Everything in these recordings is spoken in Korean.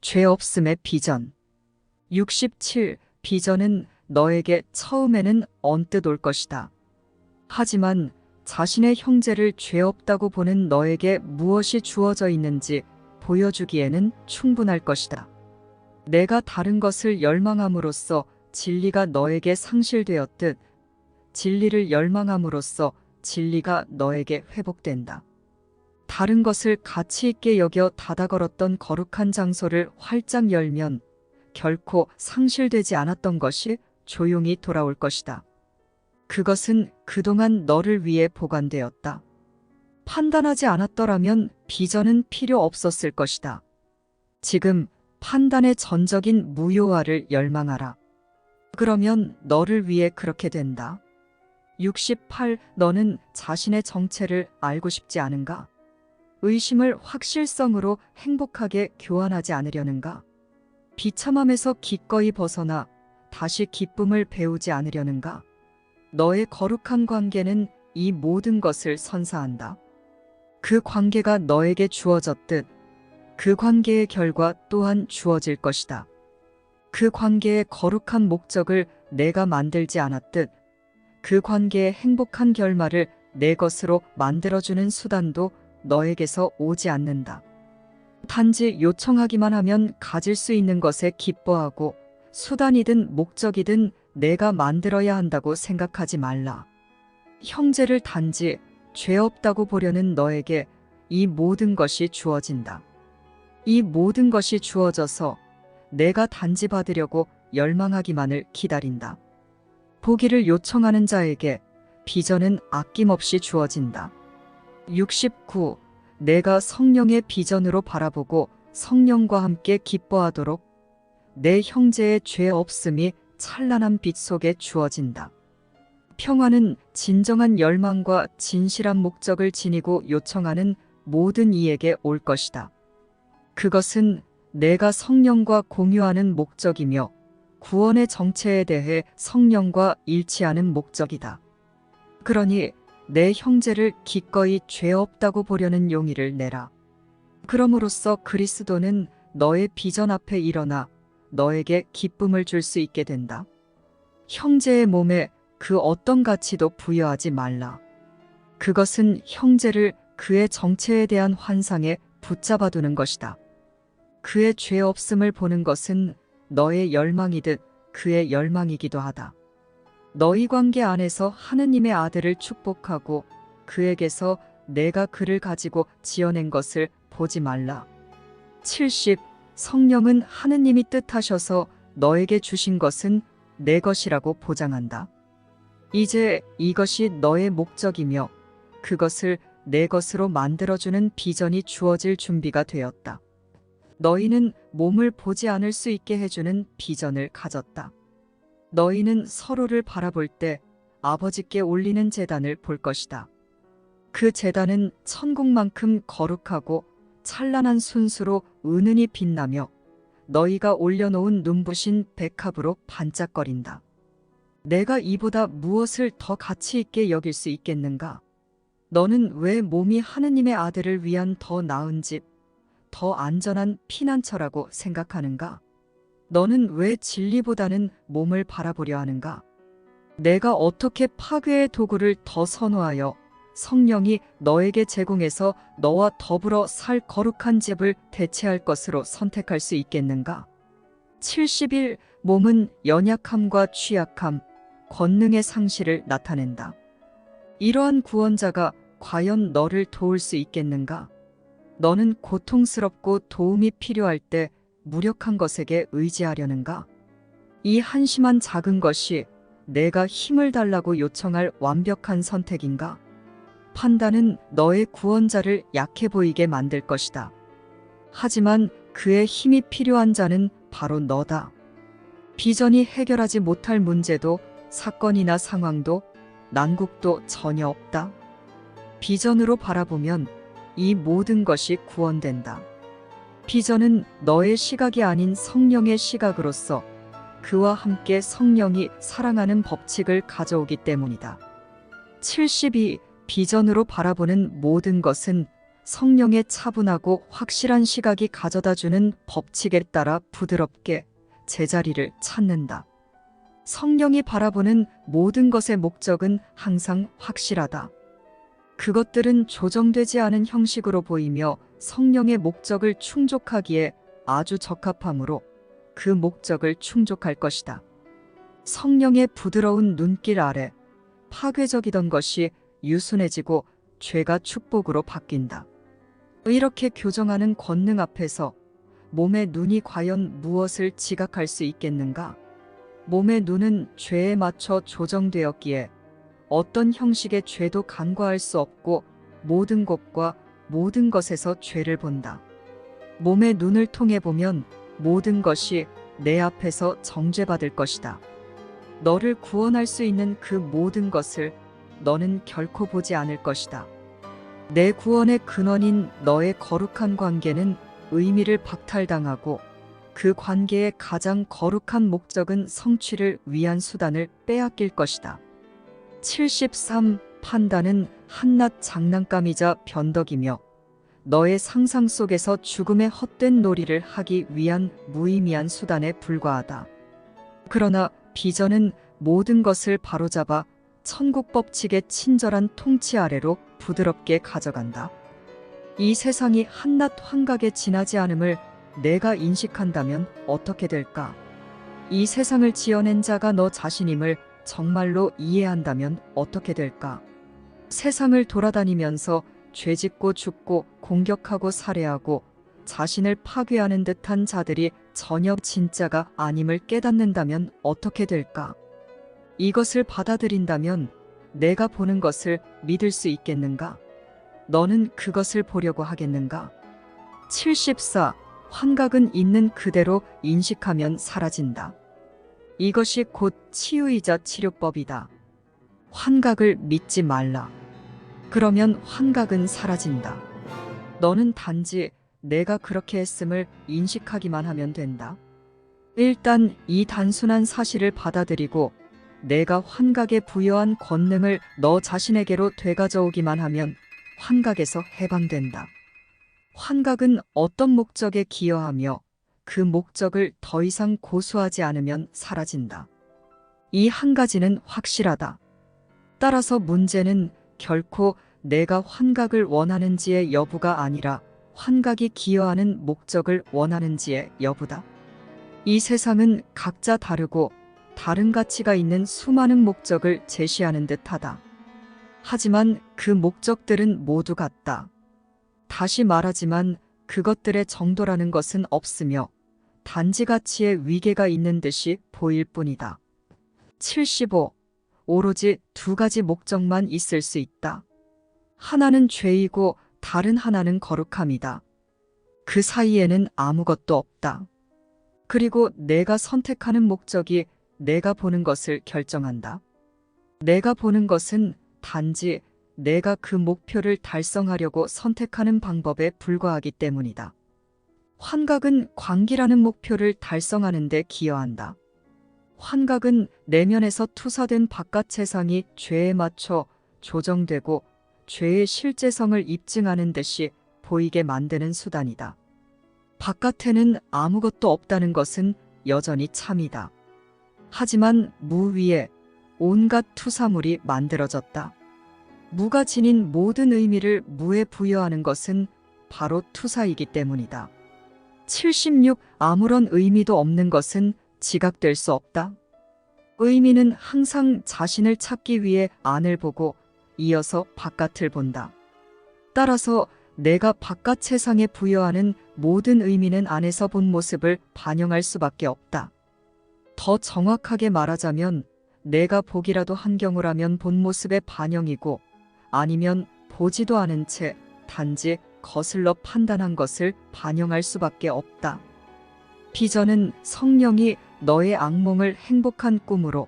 죄 없음의 비전. 67. 비전은 너에게 처음에는 언뜻 올 것이다. 하지만 자신의 형제를 죄 없다고 보는 너에게 무엇이 주어져 있는지 보여주기에는 충분할 것이다. 내가 다른 것을 열망함으로써 진리가 너에게 상실되었듯 진리를 열망함으로써 진리가 너에게 회복된다. 다른 것을 가치 있게 여겨 닫아 걸었던 거룩한 장소를 활짝 열면 결코 상실되지 않았던 것이 조용히 돌아올 것이다. 그것은 그동안 너를 위해 보관되었다. 판단하지 않았더라면 비전은 필요 없었을 것이다. 지금 판단의 전적인 무효화를 열망하라. 그러면 너를 위해 그렇게 된다. 68. 너는 자신의 정체를 알고 싶지 않은가? 의심을 확실성으로 행복하게 교환하지 않으려는가? 비참함에서 기꺼이 벗어나 다시 기쁨을 배우지 않으려는가? 너의 거룩한 관계는 이 모든 것을 선사한다. 그 관계가 너에게 주어졌듯 그 관계의 결과 또한 주어질 것이다. 그 관계의 거룩한 목적을 내가 만들지 않았듯 그 관계의 행복한 결말을 내 것으로 만들어주는 수단도 너에게서 오지 않는다. 단지 요청하기만 하면 가질 수 있는 것에 기뻐하고 수단이든 목적이든 내가 만들어야 한다고 생각하지 말라. 형제를 단지 죄 없다고 보려는 너에게 이 모든 것이 주어진다. 이 모든 것이 주어져서 내가 단지 받으려고 열망하기만을 기다린다. 보기를 요청하는 자에게 비전은 아낌없이 주어진다. 69. 내가 성령의 비전으로 바라보고 성령과 함께 기뻐하도록 내 형제의 죄 없음이 찬란한 빛 속에 주어진다. 평화는 진정한 열망과 진실한 목적을 지니고 요청하는 모든 이에게 올 것이다. 그것은 내가 성령과 공유하는 목적이며 구원의 정체에 대해 성령과 일치하는 목적이다. 그러니 내 형제를 기꺼이 죄 없다고 보려는 용의를 내라. 그럼으로써 그리스도는 너의 비전 앞에 일어나 너에게 기쁨을 줄 수 있게 된다. 형제의 몸에 그 어떤 가치도 부여하지 말라. 그것은 형제를 그의 정체에 대한 환상에 붙잡아두는 것이다. 그의 죄 없음을 보는 것은 너의 열망이듯 그의 열망이기도 하다. 너희 관계 안에서 하느님의 아들을 축복하고 그에게서 내가 그를 가지고 지어낸 것을 보지 말라. 70. 성령은 하느님이 뜻하셔서 너에게 주신 것은 내 것이라고 보장한다. 이제 이것이 너의 목적이며 그것을 내 것으로 만들어주는 비전이 주어질 준비가 되었다. 너희는 몸을 보지 않을 수 있게 해주는 비전을 가졌다. 너희는 서로를 바라볼 때 아버지께 올리는 제단을 볼 것이다. 그 제단은 천국만큼 거룩하고 찬란한 순수로 은은히 빛나며 너희가 올려놓은 눈부신 백합으로 반짝거린다. 내가 이보다 무엇을 더 가치 있게 여길 수 있겠는가? 너는 왜 몸이 하느님의 아들을 위한 더 나은 집, 더 안전한 피난처라고 생각하는가? 너는 왜 진리보다는 몸을 바라보려 하는가? 내가 어떻게 파괴의 도구를 더 선호하여 성령이 너에게 제공해서 너와 더불어 살 거룩한 집을 대체할 것으로 선택할 수 있겠는가? 70일 몸은 연약함과 취약함, 권능의 상실을 나타낸다. 이러한 구원자가 과연 너를 도울 수 있겠는가? 너는 고통스럽고 도움이 필요할 때 무력한 것에게 의지하려는가? 이 한심한 작은 것이 내가 힘을 달라고 요청할 완벽한 선택인가? 판단은 너의 구원자를 약해 보이게 만들 것이다. 하지만 그의 힘이 필요한 자는 바로 너다. 비전이 해결하지 못할 문제도 사건이나 상황도 난국도 전혀 없다. 비전으로 바라보면 이 모든 것이 구원된다. 비전은 너의 시각이 아닌 성령의 시각으로서 그와 함께 성령이 사랑하는 법칙을 가져오기 때문이다. 72. 비전으로 바라보는 모든 것은 성령의 차분하고 확실한 시각이 가져다주는 법칙에 따라 부드럽게 제자리를 찾는다. 성령이 바라보는 모든 것의 목적은 항상 확실하다. 그것들은 조정되지 않은 형식으로 보이며 성령의 목적을 충족하기에 아주 적합하므로 그 목적을 충족할 것이다. 성령의 부드러운 눈길 아래 파괴적이던 것이 유순해지고 죄가 축복으로 바뀐다. 이렇게 교정하는 권능 앞에서 몸의 눈이 과연 무엇을 지각할 수 있겠는가? 몸의 눈은 죄에 맞춰 조정되었기에 어떤 형식의 죄도 간과할 수 없고 모든 곳과 모든 것에서 죄를 본다. 몸의 눈을 통해 보면 모든 것이 내 앞에서 정죄받을 것이다. 너를 구원할 수 있는 그 모든 것을 너는 결코 보지 않을 것이다. 내 구원의 근원인 너의 거룩한 관계는 의미를 박탈당하고 그 관계의 가장 거룩한 목적은 성취를 위한 수단을 빼앗길 것이다. 73. 판단은 한낱 장난감이자 변덕이며 너의 상상 속에서 죽음의 헛된 놀이를 하기 위한 무의미한 수단에 불과하다. 그러나 비전은 모든 것을 바로잡아 천국 법칙의 친절한 통치 아래로 부드럽게 가져간다. 이 세상이 한낱 환각에 지나지 않음을 내가 인식한다면 어떻게 될까? 이 세상을 지어낸 자가 너 자신임을 정말로 이해한다면 어떻게 될까? 세상을 돌아다니면서 죄짓고 죽고 공격하고 살해하고 자신을 파괴하는 듯한 자들이 전혀 진짜가 아님을 깨닫는다면 어떻게 될까? 이것을 받아들인다면 내가 보는 것을 믿을 수 있겠는가? 너는 그것을 보려고 하겠는가? 74. 환각은 있는 그대로 인식하면 사라진다. 이것이 곧 치유이자 치료법이다. 환각을 믿지 말라. 그러면 환각은 사라진다. 너는 단지 내가 그렇게 했음을 인식하기만 하면 된다. 일단 이 단순한 사실을 받아들이고 내가 환각에 부여한 권능을 너 자신에게로 되가져오기만 하면 환각에서 해방된다. 환각은 어떤 목적에 기여하며 그 목적을 더 이상 고수하지 않으면 사라진다. 이 한 가지는 확실하다. 따라서 문제는 결코 내가 환각을 원하는지의 여부가 아니라 환각이 기여하는 목적을 원하는지의 여부다. 이 세상은 각자 다르고 다른 가치가 있는 수많은 목적을 제시하는 듯하다. 하지만 그 목적들은 모두 같다. 다시 말하지만 그것들의 정도라는 것은 없으며 단지 가치의 위계가 있는 듯이 보일 뿐이다. 75. 오로지 두 가지 목적만 있을 수 있다. 하나는 죄이고 다른 하나는 거룩함이다. 그 사이에는 아무것도 없다. 그리고 내가 선택하는 목적이 내가 보는 것을 결정한다. 내가 보는 것은 단지 내가 그 목표를 달성하려고 선택하는 방법에 불과하기 때문이다. 환각은 광기라는 목표를 달성하는 데 기여한다. 환각은 내면에서 투사된 바깥 세상이 죄에 맞춰 조정되고 죄의 실제성을 입증하는 듯이 보이게 만드는 수단이다. 바깥에는 아무것도 없다는 것은 여전히 참이다. 하지만 무 위에 온갖 투사물이 만들어졌다. 무가 지닌 모든 의미를 무에 부여하는 것은 바로 투사이기 때문이다. 76. 아무런 의미도 없는 것은 지각될 수 없다. 의미는 항상 자신을 찾기 위해 안을 보고 이어서 바깥을 본다. 따라서 내가 바깥 세상에 부여하는 모든 의미는 안에서 본 모습을 반영할 수밖에 없다. 더 정확하게 말하자면 내가 보기라도 한 경우라면 본 모습의 반영이고 아니면 보지도 않은 채 단지 거슬러 판단한 것을 반영할 수밖에 없다. 비전은 성령이 너의 악몽을 행복한 꿈으로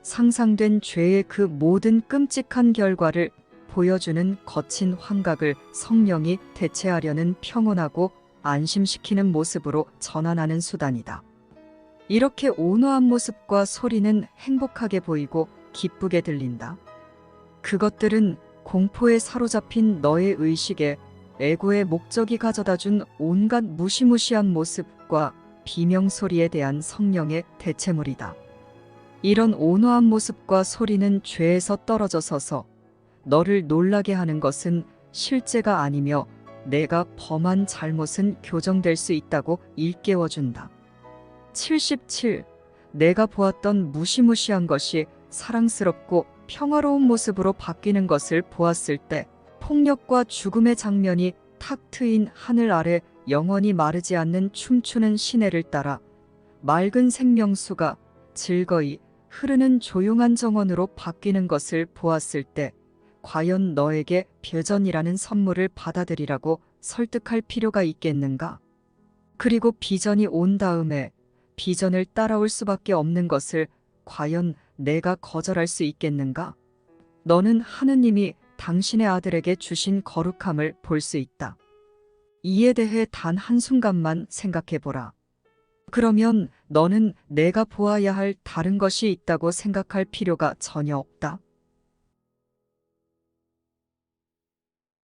상상된 죄의 그 모든 끔찍한 결과를 보여주는 거친 환각을 성령이 대체하려는 평온하고 안심시키는 모습으로 전환하는 수단이다. 이렇게 온화한 모습과 소리는 행복하게 보이고 기쁘게 들린다. 그것들은 공포에 사로잡힌 너의 의식에 에고의 목적이 가져다 준 온갖 무시무시한 모습과 비명소리에 대한 성령의 대체물이다. 이런 온화한 모습과 소리는 죄에서 떨어져 서서 너를 놀라게 하는 것은 실제가 아니며 내가 범한 잘못은 교정될 수 있다고 일깨워준다. 77. 내가 보았던 무시무시한 것이 사랑스럽고 평화로운 모습으로 바뀌는 것을 보았을 때 폭력과 죽음의 장면이 탁 트인 하늘 아래 영원히 마르지 않는 춤추는 시내를 따라 맑은 생명수가 즐거이 흐르는 조용한 정원으로 바뀌는 것을 보았을 때 과연 너에게 비전이라는 선물을 받아들이라고 설득할 필요가 있겠는가? 그리고 비전이 온 다음에 비전을 따라올 수밖에 없는 것을 과연 내가 거절할 수 있겠는가? 너는 하느님이 당신의 아들에게 주신 거룩함을 볼 수 있다. 이에 대해 단 한순간만 생각해보라. 그러면 너는 내가 보아야 할 다른 것이 있다고 생각할 필요가 전혀 없다.